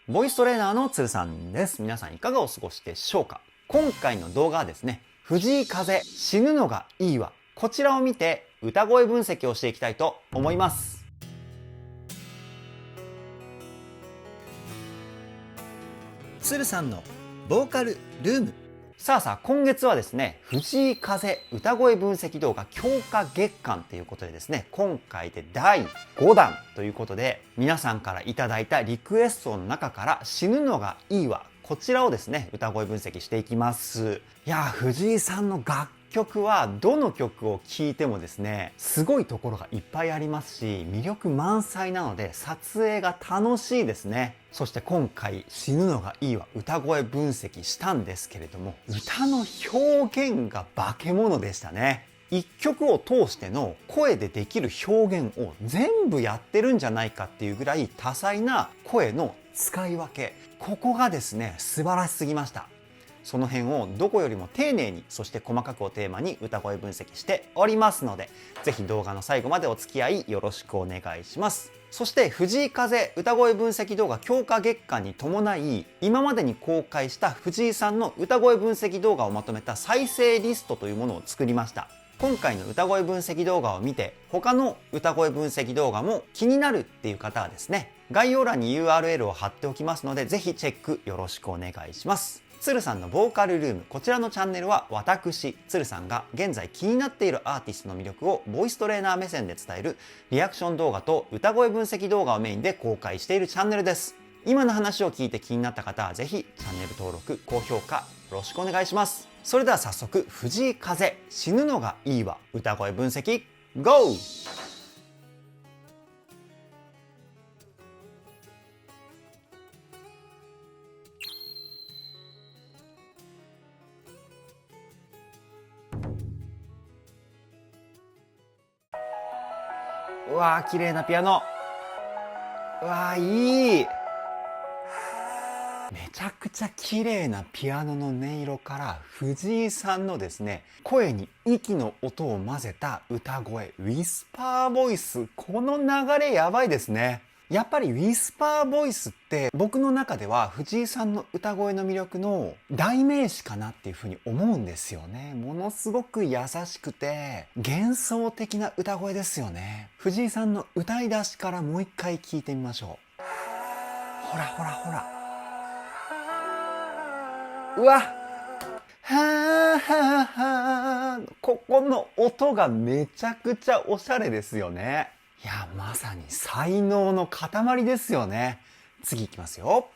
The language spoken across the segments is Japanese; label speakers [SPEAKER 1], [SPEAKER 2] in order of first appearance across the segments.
[SPEAKER 1] ボイストレーナーの鶴さんです。皆さんいかがお過ごしでしょうか。今回の動画はですね、藤井風死ぬのがいいわ。こちらを見て歌声分析をしていきたいと思います。鶴さんのボーカルルーム。さあ今月はですね、藤井風歌声分析動画強化月間ということでですね、今回で第5弾ということで、皆さんからいただいたリクエストの中から死ぬのがいいわ、こちらをですね、歌声分析していきます。いや、藤井さんの楽曲はどの曲を聴いてもですね、すごいところがいっぱいありますし、魅力満載なので撮影が楽しいですね。そして今回死ぬのがいいわ歌声分析したんですけれども、歌の表現が化け物でしたね。一曲を通しての声でできる表現を全部やってるんじゃないかっていうぐらい多彩な声の使い分け、ここがですね素晴らしすぎました。その辺をどこよりも丁寧に、そして細かくをテーマに歌声分析しておりますので、ぜひ動画の最後までお付き合いよろしくお願いします。そして藤井風歌声分析動画強化月間に伴い、今までに公開した藤井さんの歌声分析動画をまとめた再生リストというものを作りました。今回の歌声分析動画を見て、他の歌声分析動画も気になるっていう方はですね、概要欄に URL を貼っておきますので、ぜひチェックよろしくお願いします。鶴さんのボーカルルーム、こちらのチャンネルは私鶴さんが現在気になっているアーティストの魅力をボイストレーナー目線で伝えるリアクション動画と歌声分析動画をメインで公開しているチャンネルです。今の話を聞いて気になった方はぜひチャンネル登録高評価よろしくお願いします。それでは早速、藤井風死ぬのがいいわ歌声分析 GO!うわー、綺麗なピアノ。うわー、いい。めちゃくちゃ綺麗なピアノの音色から藤井さんのですね、声に息の音を混ぜた歌声、ウィスパーボイス。この流れやばいですね。やっぱりウィスパーボイスって僕の中では藤井さんの歌声の魅力の代名詞かなっていうふうに思うんですよね。ものすごく優しくて幻想的な歌声ですよね。藤井さんの歌い出しからもう一回聞いてみましょう。ほらほらほら。うわっ、はーはーはー、ここの音がめちゃくちゃおしゃれですよね。いや、まさに才能の塊ですよね。次いきますよ。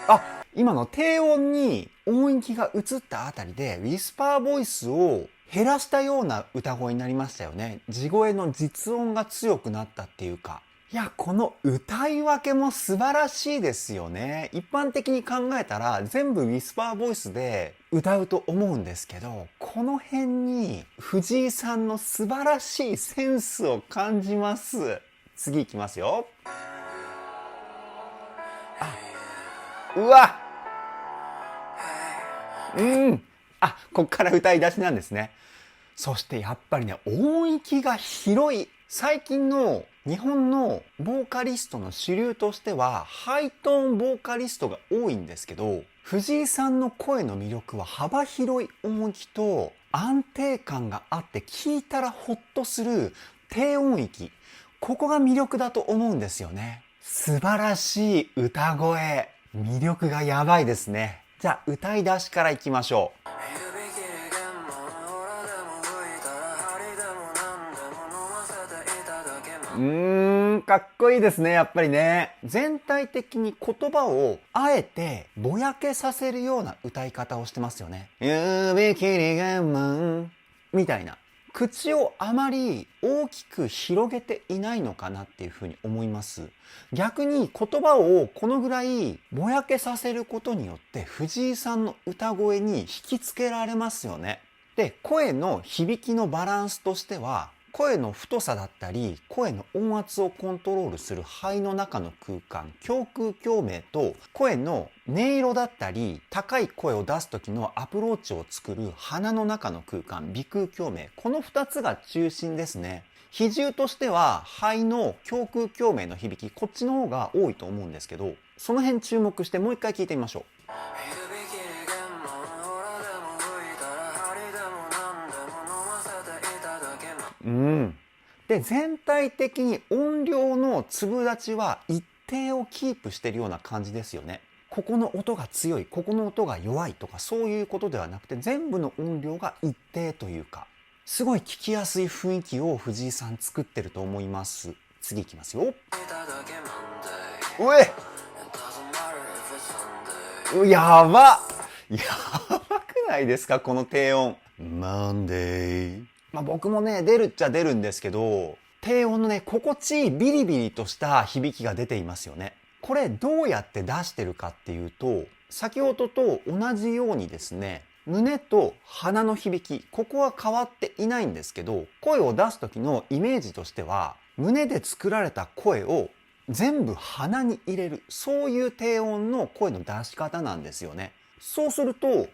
[SPEAKER 1] あ、今の低音に音域が移ったあたりでウィスパーボイスを減らしたような歌声になりましたよね。地声の実音が強くなったっていうか。いや、この歌い分けも素晴らしいですよね。一般的に考えたら全部ウィスパーボイスで歌うと思うんですけど、この辺に藤井さんの素晴らしいセンスを感じます。次いきますよ。うわ、こっから歌い出しなんですね。そしてやっぱりね、音域が広い。最近の日本のボーカリストの主流としてはハイトーンボーカリストが多いんですけど、藤井さんの声の魅力は幅広い音域と安定感があって聞いたらホッとする低音域、ここが魅力だと思うんですよね。素晴らしい歌声、魅力がやばいですね。じゃあ歌い出しからいきましょう。かっこいいですね、やっぱりね。全体的に言葉をあえてぼやけさせるような歌い方をしてますよね。指切り我慢みたいな。口をあまり大きく広げていないのかなっていうふうに思います。逆に言葉をこのぐらいぼやけさせることによって藤井さんの歌声に引きつけられますよね。で、声の響きのバランスとしては、声の太さだったり声の音圧をコントロールする肺の中の空間、胸腔共鳴と声の音色だったり高い声を出す時のアプローチを作る鼻の中の空間、鼻腔共鳴、この2つが中心ですね。比重としては肺の胸腔共鳴の響き、こっちの方が多いと思うんですけど、その辺注目してもう一回聞いてみましょう。で、全体的に音量の粒立ちは一定をキープしてるような感じですよね。ここの音が強い、ここの音が弱いとかそういうことではなくて、全部の音量が一定というか、すごい聞きやすい雰囲気を藤井さん作ってると思います。次いきますよ。やばくないですかこの低音。Monday。僕もね、出るっちゃ出るんですけど、低音のね、心地いいビリビリとした響きが出ていますよね。これどうやって出してるかっていうと、先ほどと同じようにですね、胸と鼻の響き、ここは変わっていないんですけど、声を出す時のイメージとしては、胸で作られた声を全部鼻に入れる、そういう低音の声の出し方なんですよね。そうすると、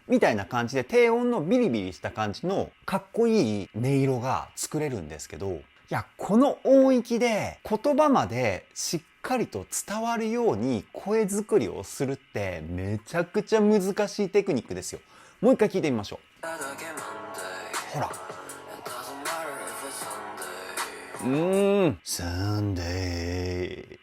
[SPEAKER 1] みたいな感じで低音のビリビリした感じのかっこいい音色が作れるんですけど、いや、この音域で言葉までしっかりと伝わるように声作りをするってめちゃくちゃ難しいテクニックですよ。もう一回聞いてみましょう。ほら。サンデー。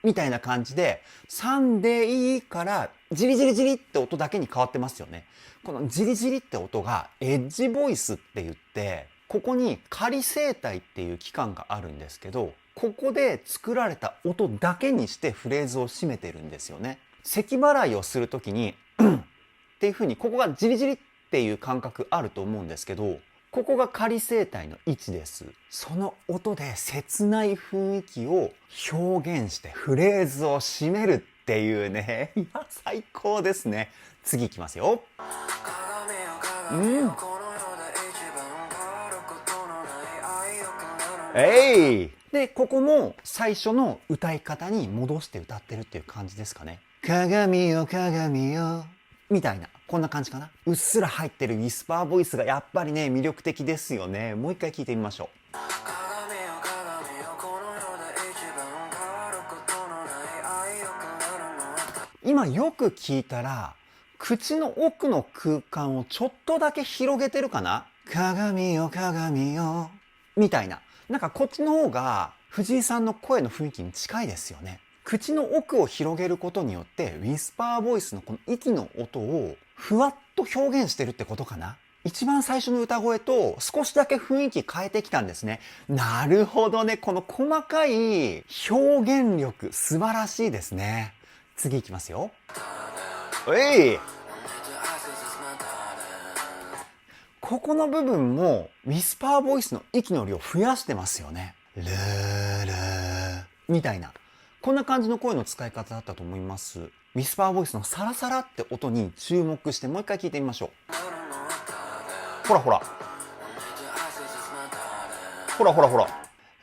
[SPEAKER 1] みたいな感じで、サンデーからジリジリジリって音だけに変わってますよね。このジリジリって音がエッジボイスって言って、ここに仮声帯っていう器官があるんですけど、ここで作られた音だけにしてフレーズを締めてるんですよね。咳払いをするときにっていう風にここがジリジリっていう感覚あると思うんですけど、ここが仮声帯の位置です。その音で切ない雰囲気を表現してフレーズを締めるっていうね。いや、最高ですね。次いきますよ。で、ここも最初の歌い方に戻して歌ってるっていう感じですかね。鏡よ鏡よ。みたいな。こんな感じかな。うっすら入ってるウィスパーボイスがやっぱりね、魅力的ですよね。もう一回聞いてみましょう。今よく聞いたら、口の奥の空間をちょっとだけ広げてるかな。鏡よ鏡よ。みたいな。なんかこっちの方が藤井さんの声の雰囲気に近いですよね。口の奥を広げることによってウィスパーボイスのこの息の音をふわっと表現してるってことかな。一番最初の歌声と少しだけ雰囲気変えてきたんですね。なるほどね。この細かい表現力素晴らしいですね。次いきますよ。ここの部分もウィスパーボイスの息の量増やしてますよね。ルールーみたいな。こんな感じの声の使い方だったと思います。ウィスパーボイスのサラサラって音に注目してもう一回聞いてみましょう。ほらほら。ほらほらほら。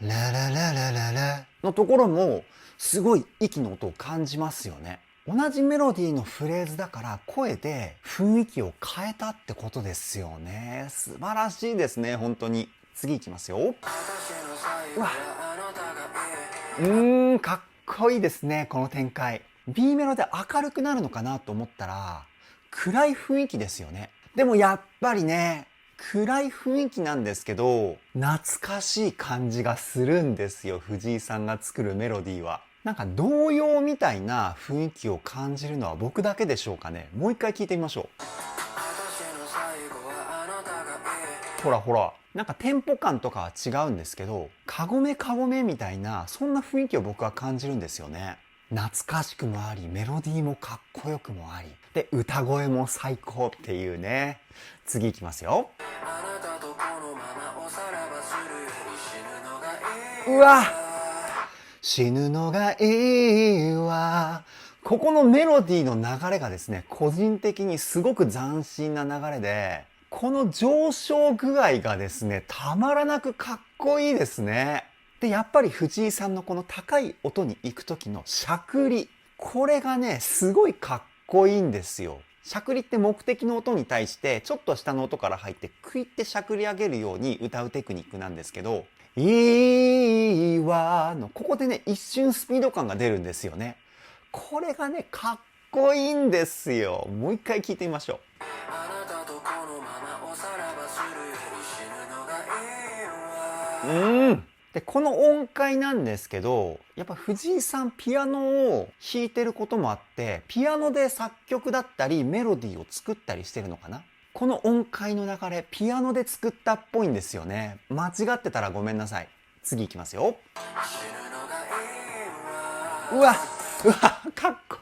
[SPEAKER 1] ララララララのところもすごい息の音を感じますよね。同じメロディーのフレーズだから声で雰囲気を変えたってことですよね。素晴らしいですね、本当に。次いきますよ。うわ。かっこいいですね、この展開。B メロで明るくなるのかなと思ったら、暗い雰囲気ですよね。でもやっぱりね、暗い雰囲気なんですけど、懐かしい感じがするんですよ、藤井さんが作るメロディーは。なんか童謡みたいな雰囲気を感じるのは僕だけでしょうかね。もう一回聞いてみましょう。ほらほら。なんかテンポ感とかは違うんですけど、カゴメカゴメみたいな、そんな雰囲気を僕は感じるんですよね。懐かしくもあり、メロディーもかっこよくもあり、で、歌声も最高っていうね。次いきますよ。うわ！死ぬのがいいわ。ここのメロディーの流れがですね、個人的にすごく斬新な流れで、この上昇具合がですね、たまらなくかっこいいですね。で、やっぱり藤井さんのこの高い音に行く時のしゃくり。これがね、すごいかっこいいんですよ。しゃくりって目的の音に対してちょっと下の音から入ってクイってしゃくり上げるように歌うテクニックなんですけど、いいわのここでね一瞬スピード感が出るんですよね。これがねかっこいいんですよ。もう一回聞いてみましょう。でこの音階なんですけど、やっぱ藤井さんピアノを弾いてることもあって、ピアノで作曲だったりメロディーを作ったりしてるのかな。この音階の流れピアノで作ったっぽいんですよね。間違ってたらごめんなさい。次いきますよ。うわかっこ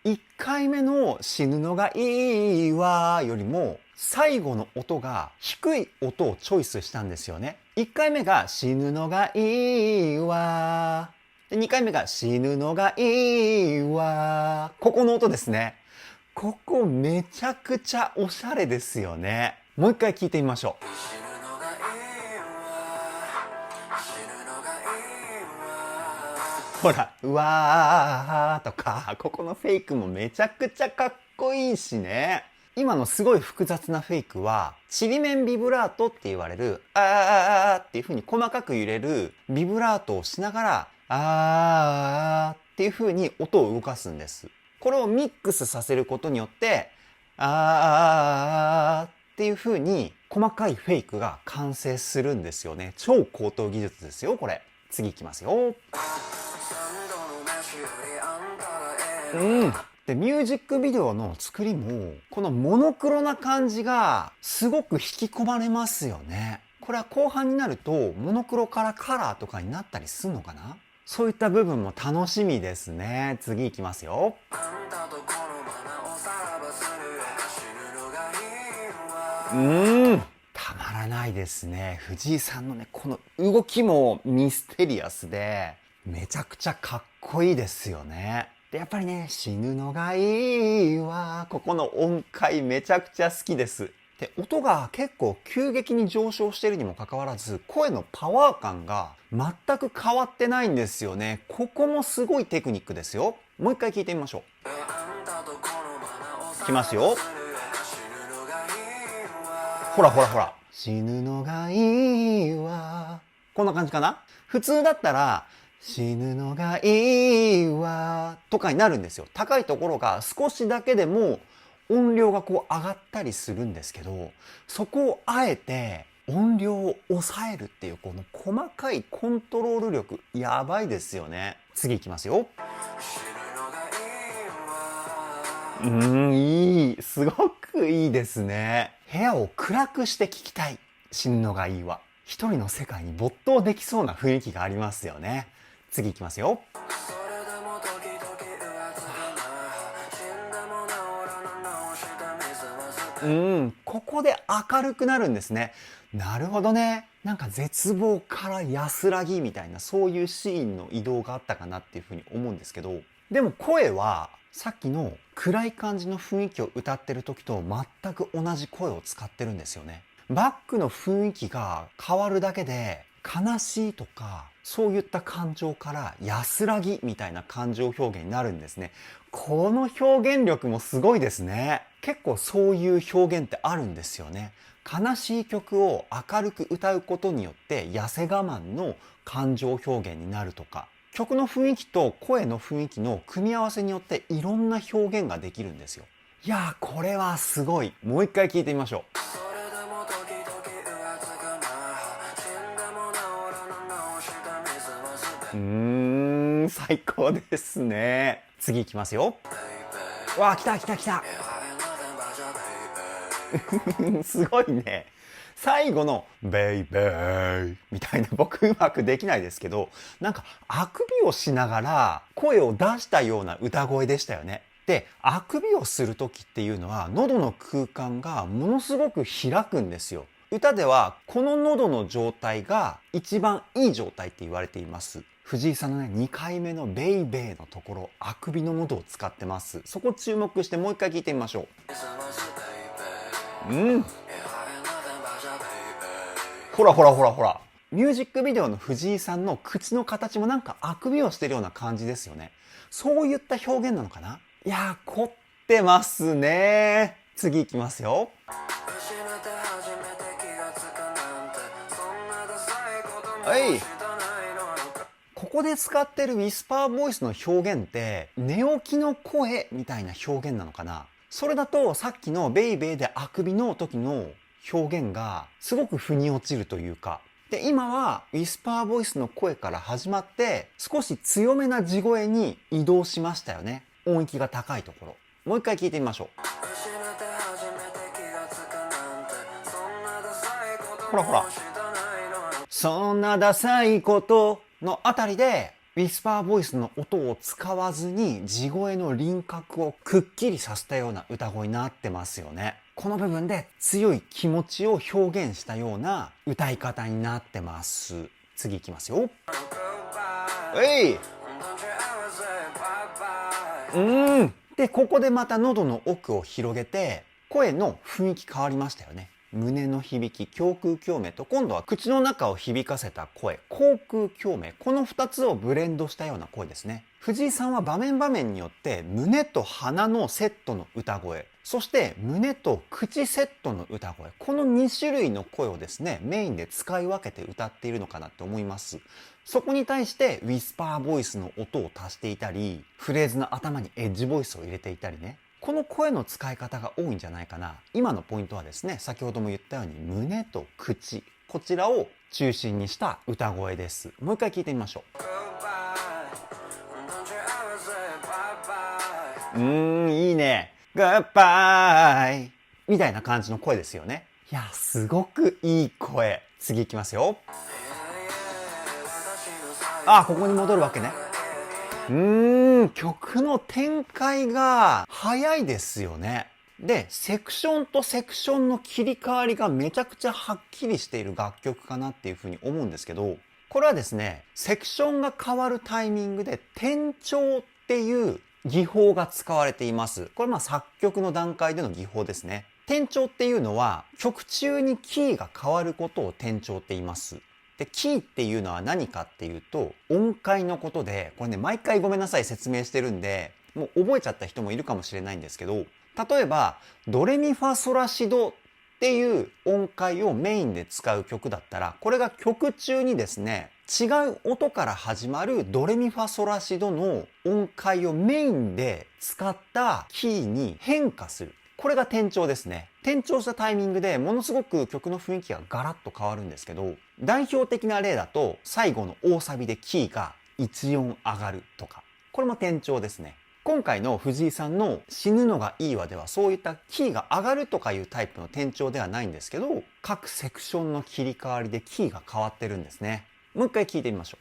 [SPEAKER 1] いい。1回目の死ぬのがいいわよりも最後の音が低い音をチョイスしたんですよね。1回目が死ぬのがいいわで、2回目が死ぬのがいいわ。ここの音ですね。ここめちゃくちゃおしゃれですよね。もう一回聞いてみましょう。ほら、うわーとか、ここのフェイクもめちゃくちゃかっこいいしね。今のすごい複雑なフェイクは、ちりめんビブラートって言われる、あーっていう風に細かく揺れるビブラートをしながら、あーっていう風に音を動かすんです。これをミックスさせることによって、あーっていう風に細かいフェイクが完成するんですよね。超高等技術ですよ、これ。次いきますよ。でミュージックビデオの作りもこのモノクロな感じがすごく引き込まれますよね。これは後半になるとモノクロからカラーとかになったりするのかな。そういった部分も楽しみですね。次いきますよ。たまらないですね。藤井さんのねこの動きもミステリアスでめちゃくちゃかっこいいですよね。でやっぱりね死ぬのがいいわ、ここの音階めちゃくちゃ好きです。で音が結構急激に上昇しているにもかかわらず声のパワー感が全く変わってないんですよね。ここもすごいテクニックですよ。もう一回聞いてみましょう。きますよ。ほらほらほら、死ぬのがいいわ、こんな感じかな。普通だったら死ぬのがいいわとかになるんですよ。高いところが少しだけでも音量がこう上がったりするんですけど、そこをあえて音量を抑えるっていうこの細かいコントロール力やばいですよね。次いきますよ。いい、すごくいいですね。部屋を暗くして聞きたい、死ぬのがいいわ。一人の世界に没頭できそうな雰囲気がありますよね。次いきますよ。ここで明るくなるんですね。なるほどね。なんか絶望から安らぎみたいなそういうシーンの移動があったかなっていうふうに思うんですけど、でも声はさっきの暗い感じの雰囲気を歌ってる時と全く同じ声を使ってるんですよね。バックの雰囲気が変わるだけで悲しいとかそういった感情から安らぎみたいな感情表現になるんですね。この表現力もすごいですね。結構そういう表現ってあるんですよね。悲しい曲を明るく歌うことによって痩せ我慢の感情表現になるとか、曲の雰囲気と声の雰囲気の組み合わせによっていろんな表現ができるんですよ。いやーこれはすごい。もう一回聞いてみましょう。最高ですね。次いきますよ。わあ来た来た来たすごいね。最後のベイベーみたいな、僕うまくできないですけど、なんかあくびをしながら声を出したような歌声でしたよね。で、あくびをする時っていうのは喉の空間がものすごく開くんですよ。歌ではこの喉の状態が一番いい状態って言われています。藤井さんのね2回目のベイベーのところ、あくびの喉を使ってます。そこ注目してもう一回聞いてみましょう。ほらほらほらほら、ミュージックビデオの藤井さんの口の形もなんかあくびをしてるような感じですよね。そういった表現なのかな。いやーこってますね。次いきますよ。はい。ここで使ってるウィスパーボイスの表現って寝起きの声みたいな表現なのかな。それだとさっきのベイベーであくびの時の表現がすごく腑に落ちるというか、で今はウィスパーボイスの声から始まって少し強めな地声に移動しましたよね。音域が高いところ、もう一回聞いてみましょう。ほらほら、そんなダサいことのあたりでウィスパーボイスの音を使わずに地声の輪郭をくっきりさせたような歌声になってますよね。この部分で強い気持ちを表現したような歌い方になってます。次いきますよ。でここでまた喉の奥を広げて声の雰囲気変わりましたよね。胸の響き、胸腔共鳴と今度は口の中を響かせた声、口腔共鳴、この2つをブレンドしたような声ですね。藤井さんは場面場面によって胸と鼻のセットの歌声、そして胸と口セットの歌声、この2種類の声をですねメインで使い分けて歌っているのかなって思います。そこに対してウィスパーボイスの音を足していたり、フレーズの頭にエッジボイスを入れていたりね、この声の使い方が多いんじゃないかな。今のポイントはですね、先ほども言ったように胸と口、こちらを中心にした歌声です。もう一回聞いてみましょう。いいね。グッバイみたいな感じの声ですよね。いや、すごくいい声。次いきますよ。ここに戻るわけね。曲の展開が早いですよね。で、セクションとセクションの切り替わりがめちゃくちゃはっきりしている楽曲かなっていうふうに思うんですけど、これはですね、セクションが変わるタイミングで転調っていう技法が使われています。これ作曲の段階での技法ですね。転調っていうのは曲中にキーが変わることを転調って言います。で、キーっていうのは何かっていうと、音階のことで、これね、毎回ごめんなさい説明してるんで、もう覚えちゃった人もいるかもしれないんですけど、例えば、ドレミファソラシドっていう音階をメインで使う曲だったら、これが曲中にですね、違う音から始まるドレミファソラシドの音階をメインで使ったキーに変化する。これが転調ですね。転調したタイミングでものすごく曲の雰囲気がガラッと変わるんですけど、代表的な例だと最後の大サビでキーが1音上がるとか、これも転調ですね。今回の藤井さんの死ぬのがいいわではそういったキーが上がるとかいうタイプの転調ではないんですけど、各セクションの切り替わりでキーが変わってるんですね。もう一回聞いてみましょ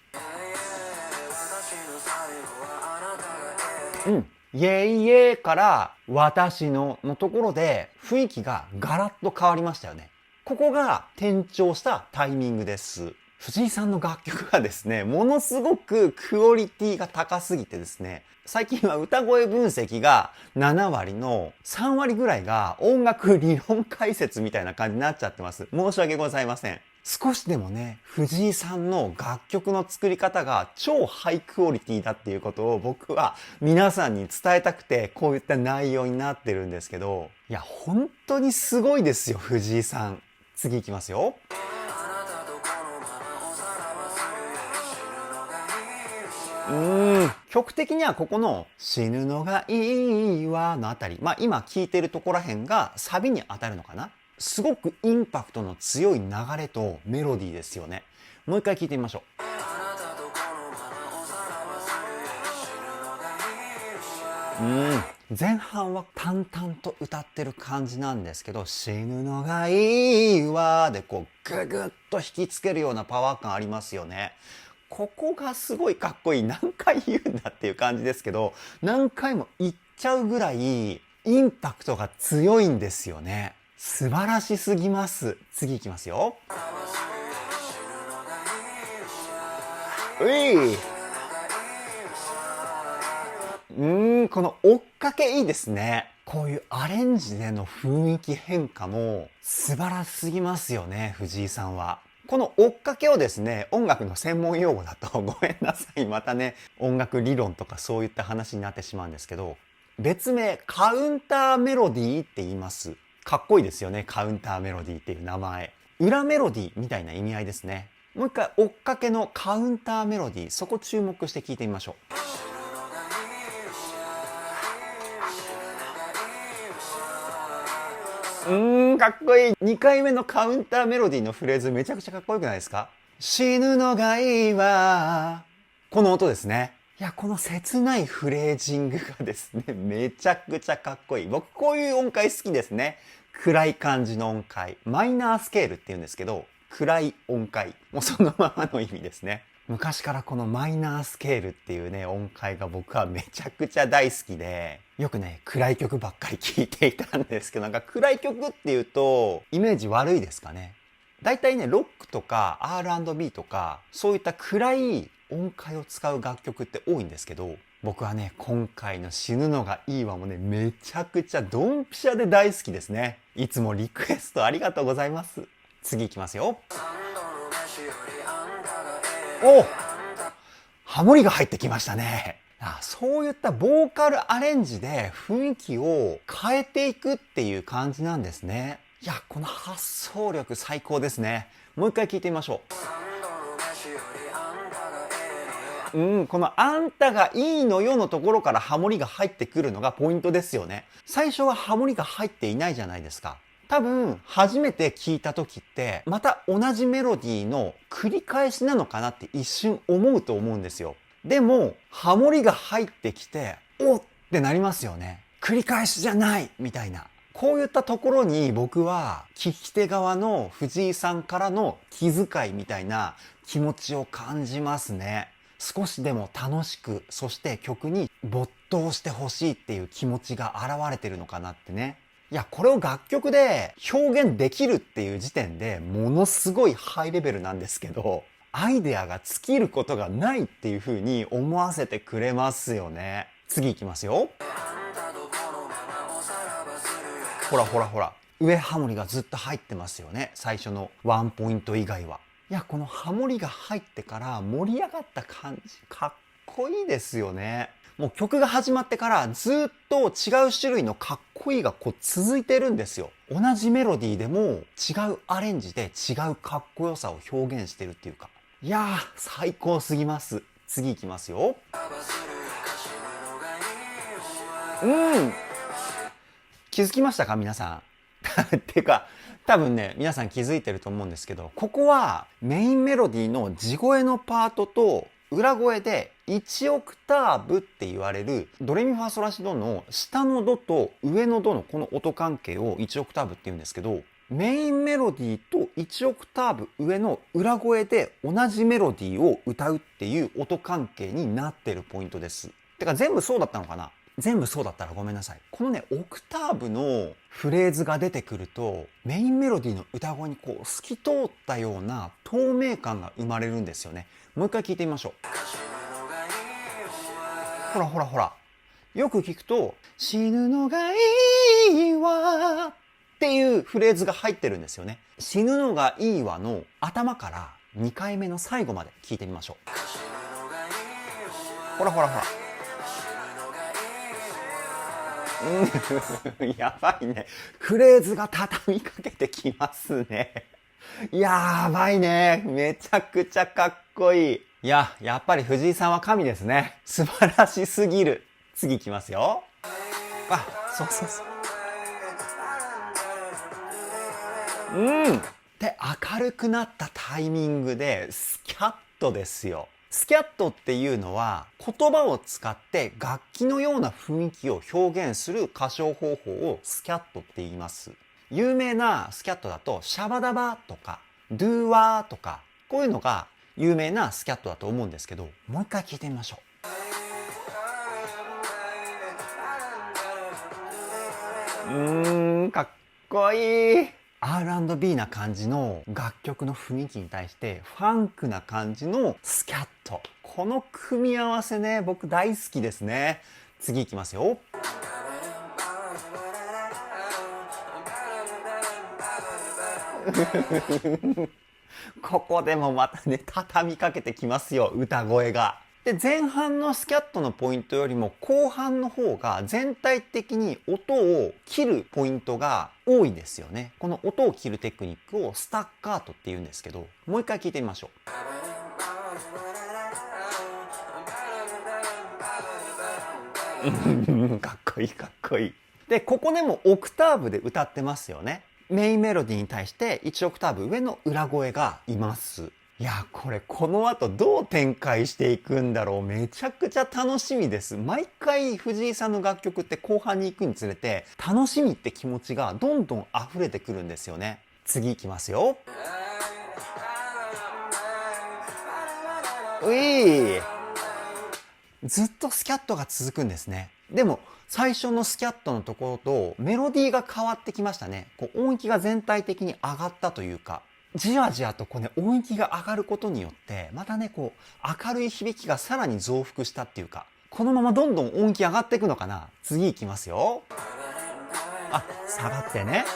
[SPEAKER 1] う。イエイイエーから私のところで雰囲気がガラッと変わりましたよね。ここが転調したタイミングです。藤井さんの楽曲がですね、ものすごくクオリティが高すぎてですね、最近は歌声分析が7割の3割ぐらいが音楽理論解説みたいな感じになっちゃってます。申し訳ございません。少しでもね、藤井さんの楽曲の作り方が超ハイクオリティだっていうことを僕は皆さんに伝えたくてこういった内容になってるんですけど、いや本当にすごいですよ藤井さん。次いきますよ。曲的にはここの死ぬのがいいわのあたり、今聴いてるとこら辺がサビに当たるのかな。すごくインパクトの強い流れとメロディーですよね。もう一回聴いてみましょう。前半は淡々と歌ってる感じなんですけど、死ぬのがいいわでこうググッと引きつけるようなパワー感ありますよね。ここがすごいかっこいい。何回言うんだっていう感じですけど、何回も言っちゃうぐらいインパクトが強いんですよね。素晴らしすぎます。次いきますよ。この追っかけいいですね。こういうアレンジでの雰囲気変化も素晴らしすぎますよね、藤井さんは。この追っかけをですね、音楽の専門用語だとごめんなさい。またね、音楽理論とかそういった話になってしまうんですけど、別名カウンターメロディーって言います。かっこいいですよね、カウンターメロディーっていう名前。裏メロディーみたいな意味合いですね。もう一回追っかけのカウンターメロディー、そこ注目して聞いてみましょう。かっこいい。2回目のカウンターメロディーのフレーズめちゃくちゃかっこよくないですか？死ぬのがいいわ。この音ですね。いや、この切ないフレージングがですね、めちゃくちゃかっこいい。僕こういう音階好きですね。暗い感じの音階。マイナースケールって言うんですけど、暗い音階。もうそのままの意味ですね。昔からこのマイナースケールっていうね、音階が僕はめちゃくちゃ大好きで、よくね、暗い曲ばっかり聴いていたんですけど、なんか暗い曲っていうと、イメージ悪いですかね。だいたいね、ロックとか R&B とか、そういった暗い音階を使う楽曲って多いんですけど、僕はね、今回の死ぬのがいいわもね、めちゃくちゃドンピシャで大好きですね。いつもリクエストありがとうございます。次いきますよ。お、ハモリが入ってきましたね。そういったボーカルアレンジで雰囲気を変えていくっていう感じなんですね。いや、この発想力最高ですね。もう一回聞いてみましょう。このあんたがいいのよのところからハモリが入ってくるのがポイントですよね。最初はハモリが入っていないじゃないですか。多分初めて聞いた時ってまた同じメロディーの繰り返しなのかなって一瞬思うと思うんですよ。でもハモリが入ってきておってなりますよね。繰り返しじゃないみたいな。こういったところに僕は聞き手側の藤井さんからの気遣いみたいな気持ちを感じますね。少しでも楽しく、そして曲に没頭してほしいっていう気持ちが現れてるのかなってね。いや、これを楽曲で表現できるっていう時点でものすごいハイレベルなんですけど、アイデアが尽きることがないっていう風に思わせてくれますよね。次いきますよ。ほらほらほら。上ハモリがずっと入ってますよね。最初のワンポイント以外は。いや、このハモリが入ってから盛り上がった感じ、かっこいいですよね。もう曲が始まってからずっと違う種類のかっこいいがこう続いてるんですよ。同じメロディーでも違うアレンジで違うかっこよさを表現してるっていうか。いやー、最高すぎます。次いきますよ。気づきましたか皆さん。っていうか、多分ね、皆さん気づいてると思うんですけど、ここはメインメロディーの地声のパートと裏声で1オクターブって言われるドレミファソラシドの下のドと上のドのこの音関係を1オクターブって言うんですけど、メインメロディーと1オクターブ上の裏声で同じメロディーを歌うっていう音関係になってるポイントです。てか全部そうだったのかな？全部そうだったらごめんなさい。このね、オクターブのフレーズが出てくると、メインメロディーの歌声にこう透き通ったような透明感が生まれるんですよね。もう一回聞いてみましょう。ほらほらほら。よく聞くと、死ぬのがいいわっていうフレーズが入ってるんですよね。死ぬのがいいわの頭から2回目の最後まで聞いてみましょう。ほらほらほら。やばいね。フレーズが畳みかけてきますね。やばいね。めちゃくちゃかっこいい。いや、やっぱり藤井さんは神ですね。素晴らしすぎる。次いきますよ。あ、そうそうそう。で、明るくなったタイミングでスキャットですよ。スキャットっていうのは言葉を使って楽器のような雰囲気を表現する歌唱方法をスキャットって言います。有名なスキャットだとシャバダバとかドゥワーとかこういうのが有名なスキャットだと思うんですけど、もう一回聞いてみましょう。かっこいい。R&B な感じの楽曲の雰囲気に対してファンクな感じのスキャット。この組み合わせね、僕大好きですね。次いきますよ。ここでもまたね、畳みかけてきますよ、歌声が。で、前半のスキャットのポイントよりも後半の方が全体的に音を切るポイントが多いんですよね。この音を切るテクニックをスタッカートって言うんですけど、もう一回聞いてみましょう。かっこいいかっこいい。で、ここでもオクターブで歌ってますよね。メインメロディーに対して1オクターブ上の裏声がいます。いや、これこの後どう展開していくんだろう。めちゃくちゃ楽しみです。毎回藤井さんの楽曲って後半に行くにつれて楽しみって気持ちがどんどん溢れてくるんですよね。次いきますよ。うい、ずっとスキャットが続くんですね。でも最初のスキャットのところとメロディーが変わってきましたね。こう音域が全体的に上がったというか、じわじわとこうね、音域が上がることによって、またね、こう、明るい響きがさらに増幅したっていうか、このままどんどん音域上がっていくのかな。次いきますよ。あ、下がってね。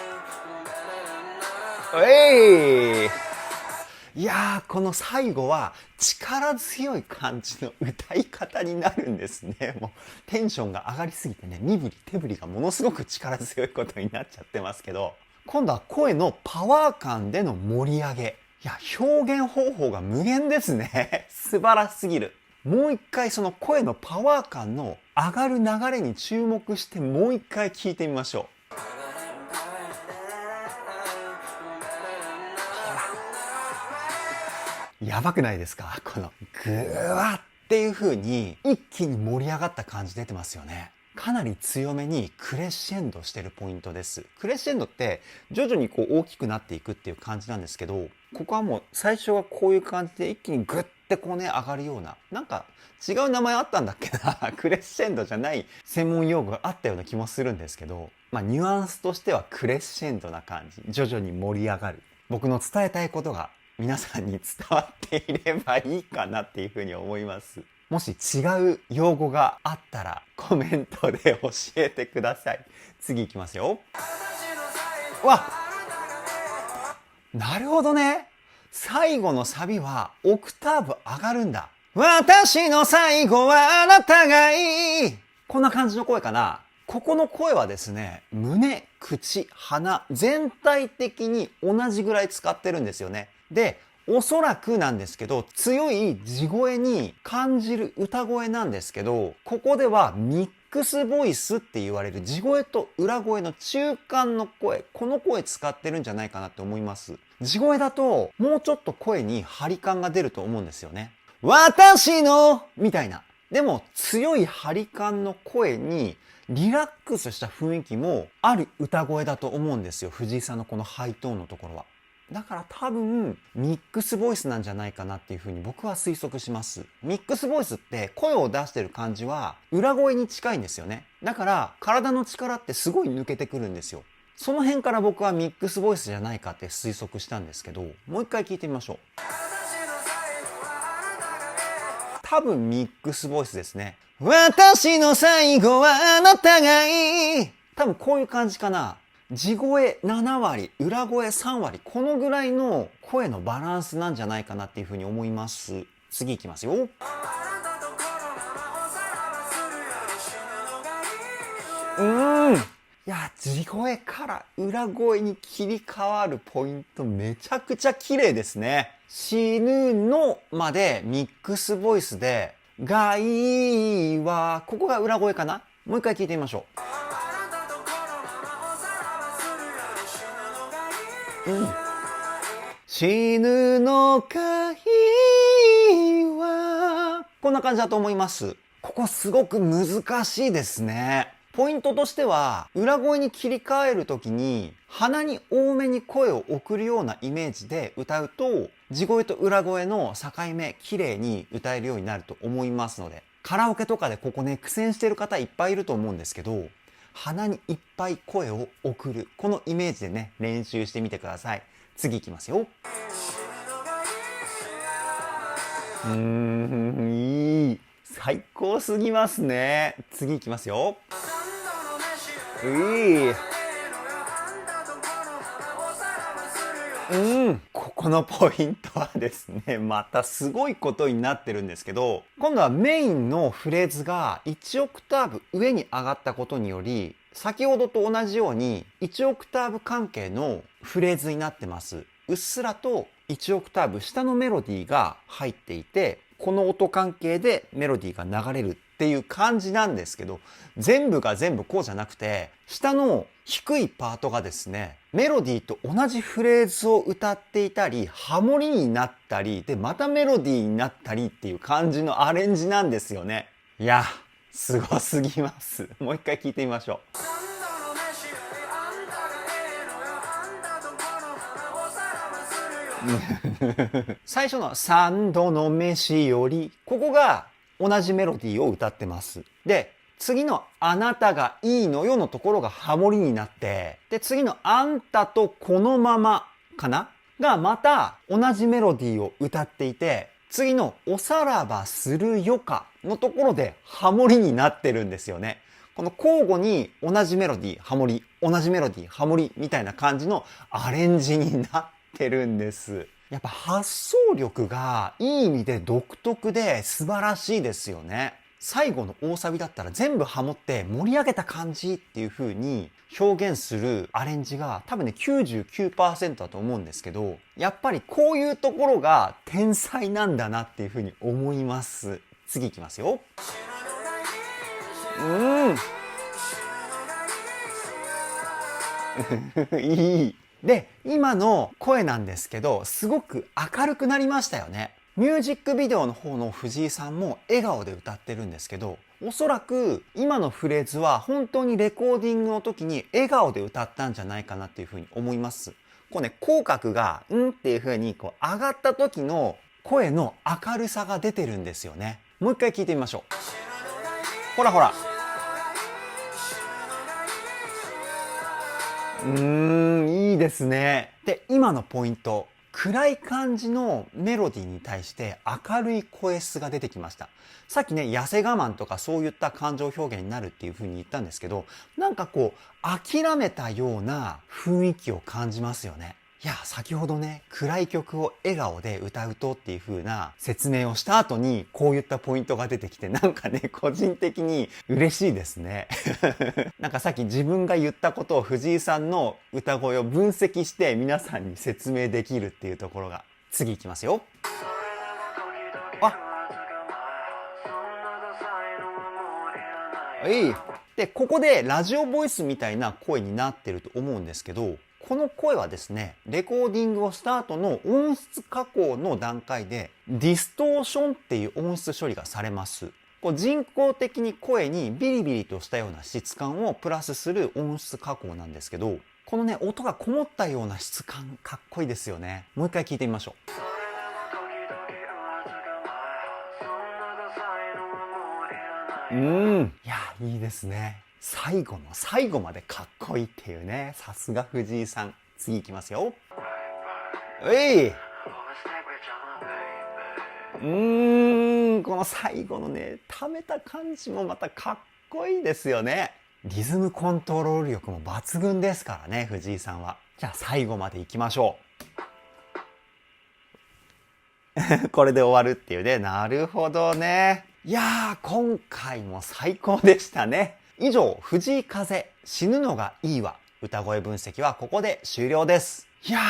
[SPEAKER 1] いやー、この最後は力強い感じの歌い方になるんですね。もうテンションが上がりすぎてね、身振り手振りがものすごく力強いことになっちゃってますけど、今度は声のパワー感での盛り上げ。いや、表現方法が無限ですね。素晴らしすぎる。もう一回その声のパワー感の上がる流れに注目してもう一回聞いてみましょう。やばくないですか？このグワっていう風に一気に盛り上がった感じ出てますよね。かなり強めにクレッシェンドしてるポイントです。クレッシェンドって徐々にこう大きくなっていくっていう感じなんですけど、ここはもう最初はこういう感じで一気にグッてこうね上がるような、なんか違う名前あったんだっけなクレッシェンドじゃない専門用語があったような気もするんですけど、ニュアンスとしてはクレッシェンドな感じ、徐々に盛り上がる。僕の伝えたいことが皆さんに伝わっていればいいかなっていうふうに思います。もし違う用語があったらコメントで教えてください。次いきますよ。わ、なるほどね。最後のサビはオクターブ上がるんだ。私の最後はあなたがいい。こんな感じの声かな。ここの声はですね、胸、口、鼻、全体的に同じぐらい使ってるんですよね。で、おそらくなんですけど、強い地声に感じる歌声なんですけど、ここではミックスボイスって言われる地声と裏声の中間の声、この声使ってるんじゃないかなって思います。地声だともうちょっと声に張り感が出ると思うんですよね。私のみたいな。でも強い張り感の声にリラックスした雰囲気もある歌声だと思うんですよ。藤井さんのこのハイトーンのところは。だから多分ミックスボイスなんじゃないかなっていうふうに僕は推測します。ミックスボイスって声を出してる感じは裏声に近いんですよね。だから体の力ってすごい抜けてくるんですよ。その辺から僕はミックスボイスじゃないかって推測したんですけど、もう一回聞いてみましょう。多分ミックスボイスですね。私の最後はあなたがいい。多分こういう感じかな。地声7割、裏声3割、このぐらいの声のバランスなんじゃないかなっていうふうに思います。次いきますよ。いや、地声から裏声に切り替わるポイントめちゃくちゃ綺麗ですね。死ぬのまでミックスボイスで、がいいは、ここが裏声かな？もう一回聞いてみましょう。死ぬのかいはこんな感じだと思います。ここすごく難しいですね。ポイントとしては裏声に切り替えるときに鼻に多めに声を送るようなイメージで歌うと地声と裏声の境目綺麗に歌えるようになると思いますので、カラオケとかでここね苦戦してる方いっぱいいると思うんですけど、鼻にいっぱい声を送るこのイメージでね練習してみてください。次いきますよ。いい、最高すぎますね。次いきますよ。ここのポイントはですね、またすごいことになってるんですけど、今度はメインのフレーズが1オクターブ上に上がったことにより、先ほどと同じように1オクターブ関係のフレーズになってます。うっすらと1オクターブ下のメロディーが入っていて、この音関係でメロディーが流れるっていう感じなんですけど、全部が全部こうじゃなくて、下の低いパートがですね、メロディーと同じフレーズを歌っていたり、ハモリになったり、で、またメロディーになったりっていう感じのアレンジなんですよね。いや、すごすぎます。もう一回聞いてみましょう。最初の3度の飯より、ここが同じメロディーを歌ってます。で、次のあなたがいいのよのところがハモリになって、で、次のあんたとこのままかながまた同じメロディーを歌っていて、次のおさらばするよかのところでハモリになってるんですよね。この交互に同じメロディー、ハモリ、同じメロディー、ハモリみたいな感じのアレンジになってるんです。やっぱ発想力がいい意味で独特で素晴らしいですよね。最後の大サビだったら全部ハモって盛り上げた感じっていう風に表現するアレンジが多分ね 99% だと思うんですけど、やっぱりこういうところが天才なんだなっていう風に思います。次いきますよ。いい。で、今の声なんですけど、すごく明るくなりましたよね。ミュージックビデオの方の藤井さんも笑顔で歌ってるんですけど、おそらく今のフレーズは本当にレコーディングの時に笑顔で歌ったんじゃないかなっていうふうに思います。こうね、口角がっていうふうにこう上がった時の声の明るさが出てるんですよね。もう一回聞いてみましょう。ほらほら。いいですね。で、今のポイント。暗い感じのメロディーに対して明るい声質が出てきました。さっきね、痩せ我慢とかそういった感情表現になるっていう風に言ったんですけど、なんかこう、諦めたような雰囲気を感じますよね。いや、先ほどね、暗い曲を笑顔で歌うとっていう風な説明をした後に、こういったポイントが出てきて、なんかね、個人的に嬉しいですね。なんかさっき自分が言ったことを藤井さんの歌声を分析して皆さんに説明できるっていうところが。次いきますよ。で、ここでラジオボイスみたいな声になってると思うんですけど、この声はですね、レコーディングをした後の音質加工の段階でディストーションっていう音質処理がされます。こう人工的に声にビリビリとしたような質感をプラスする音質加工なんですけど、このね、音がこもったような質感かっこいいですよね。もう一回聞いてみましょう。いや、いいですね。最後の最後までかっこいいっていうね。さすが藤井さん。次いきますよ。この最後のね、溜めた感じもまたかっこいいですよね。リズムコントロール力も抜群ですからね、藤井さんは。じゃあ最後までいきましょう。これで終わるっていうね。なるほどね。いやー、今回も最高でしたね。以上、藤井風、死ぬのがいいわ。歌声分析はここで終了です。いや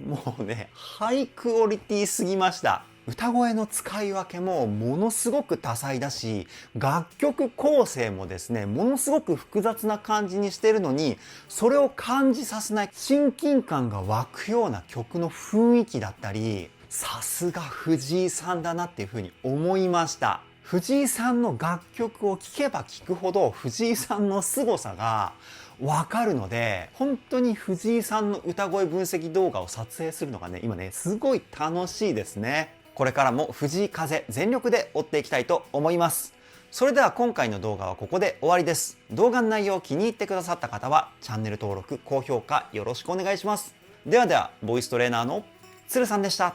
[SPEAKER 1] ー、もうね、ハイクオリティすぎました。歌声の使い分けもものすごく多彩だし、楽曲構成もですね、ものすごく複雑な感じにしてるのに、それを感じさせない親近感が湧くような曲の雰囲気だったり、さすが藤井さんだなっていうふうに思いました。藤井さんの楽曲を聴けば聴くほど藤井さんの凄さがわかるので、本当に藤井さんの歌声分析動画を撮影するのがね、今ね、すごい楽しいですね。これからも藤井風全力で追っていきたいと思います。それでは今回の動画はここで終わりです。動画の内容を気に入ってくださった方はチャンネル登録、高評価よろしくお願いします。ではでは、ボイストレーナーの鶴さんでした。